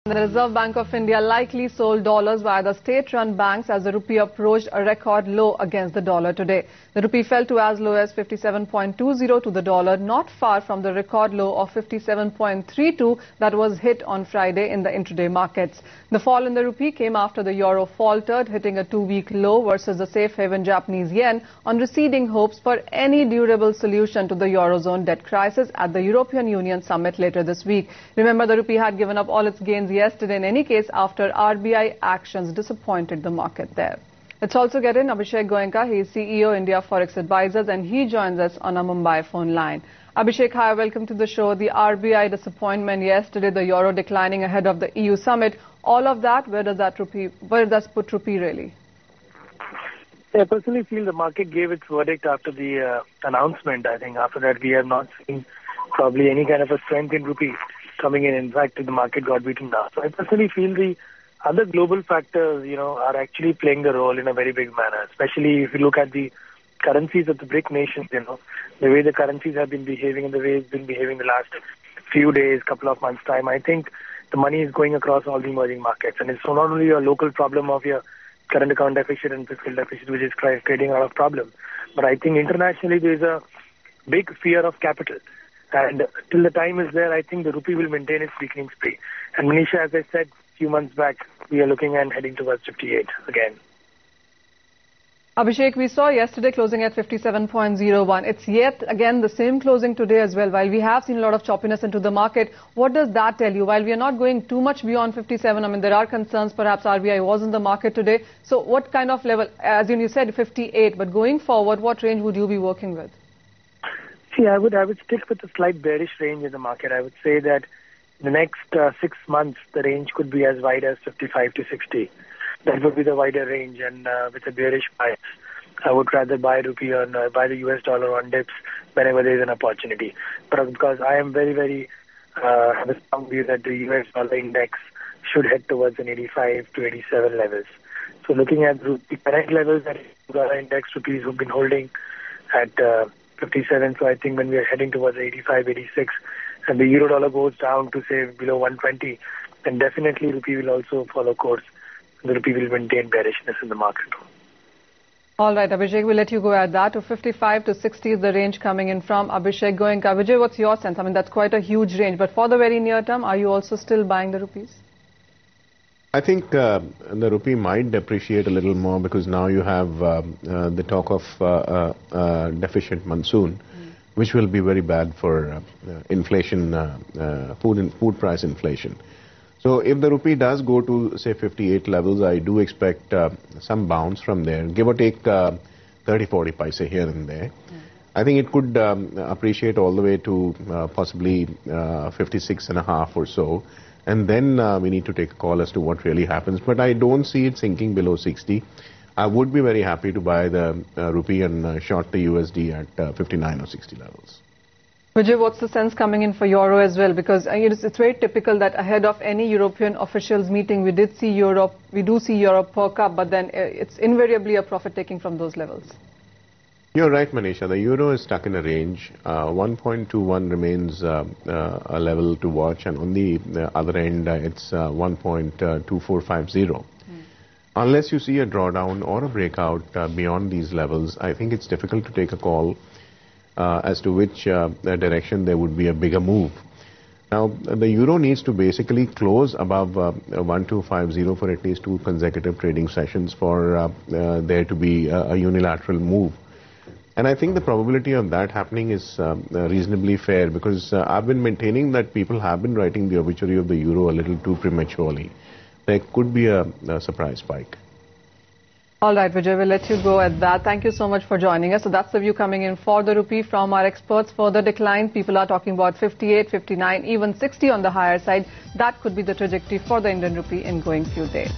The Reserve Bank of India likely sold dollars via the state-run banks as the rupee approached a record low against the dollar today. The rupee fell to as low as 57.20 to the dollar, not far from the record low of 57.32 that was hit on Friday in the intraday markets. The fall in the rupee came after the euro faltered, hitting a two-week low versus the safe haven Japanese yen on receding hopes for any durable solution to the eurozone debt crisis at the European Union summit later this week. Remember, the rupee had given up all its gains yesterday in any case after RBI actions disappointed the market there. Let's also get in Abhishek Goenka. He is CEO India Forex Advisors and he joins us on a Mumbai phone line. Abhishek, hi, welcome to the show. The RBI disappointment yesterday, the euro declining ahead of the EU summit, all of that, where does put rupee really? I personally feel the market gave its verdict after the announcement. I think after that we have not seen probably any kind of a strength in rupee coming in. In fact, the market got beaten down. So I personally feel the other global factors, are actually playing the role in a very big manner. Especially if you look at the currencies of the BRIC nations, the way the currencies have been behaving and the way it's been behaving the last few days, couple of months' time. I think the money is going across all the emerging markets. And it's not only a local problem of your current account deficit and fiscal deficit, which is creating a lot of problems. But I think internationally there is a big fear of capital. And till the time is there, I think the rupee will maintain its weakening spree. And Manisha, as I said a few months back, we are looking and heading towards 58 again. Abhishek, we saw yesterday closing at 57.01. It's yet again the same closing today as well. While we have seen a lot of choppiness into the market, what does that tell you? While we are not going too much beyond 57, there are concerns perhaps RBI was in the market today. So what kind of level, as you said, 58, but going forward, what range would you be working with? See, I would stick with a slight bearish range in the market. I would say that in the next 6 months, the range could be as wide as 55 to 60. That would be the wider range, and with a bearish bias, I would rather buy rupee or buy the US dollar on dips whenever there is an opportunity. But because I am very have a strong view that the US dollar index should head towards an 85 to 87 levels. So looking at the current levels that the dollar index rupees have been holding at 57, so I think when we are heading towards 85, 86, and the euro dollar goes down to say below 120, then definitely rupee will also follow course. The rupee will maintain bearishness in the market. All right, Abhishek, we'll let you go at that. To 55 to 60 is the range coming in from Abhishek Goenka. Vijay, what's your sense? That's quite a huge range. But for the very near term, are you also still buying the rupees? I think the rupee might depreciate a little more because now you have the talk of deficient monsoon, which will be very bad for inflation, food price inflation. So if the rupee does go to, say, 58 levels, I do expect some bounce from there, give or take 30-40 paise here and there. I think it could appreciate all the way to possibly 56.5 or so. And then we need to take a call as to what really happens. But I don't see it sinking below 60. I would be very happy to buy the rupee and short the USD at 59 or 60 levels. Vijay, what's the sense coming in for euro as well? Because it's very typical that ahead of any European officials meeting, we do see Europe perk up, but then it's invariably a profit taking from those levels. You're right, Manisha. The euro is stuck in a range. 1.21 remains a level to watch, and on the other end, it's 1.2450. Unless you see a drawdown or a breakout beyond these levels, I think it's difficult to take a call as to which direction there would be a bigger move. Now, the euro needs to basically close above 1250 for at least 2 consecutive trading sessions for there to be a unilateral move. And I think the probability of that happening is reasonably fair because I've been maintaining that people have been writing the obituary of the euro a little too prematurely. There could be a surprise spike. All right, Vijay, we'll let you go at that. Thank you so much for joining us. So that's the view coming in for the rupee from our experts. Further decline, people are talking about 58, 59, even 60 on the higher side. That could be the trajectory for the Indian rupee in going few days.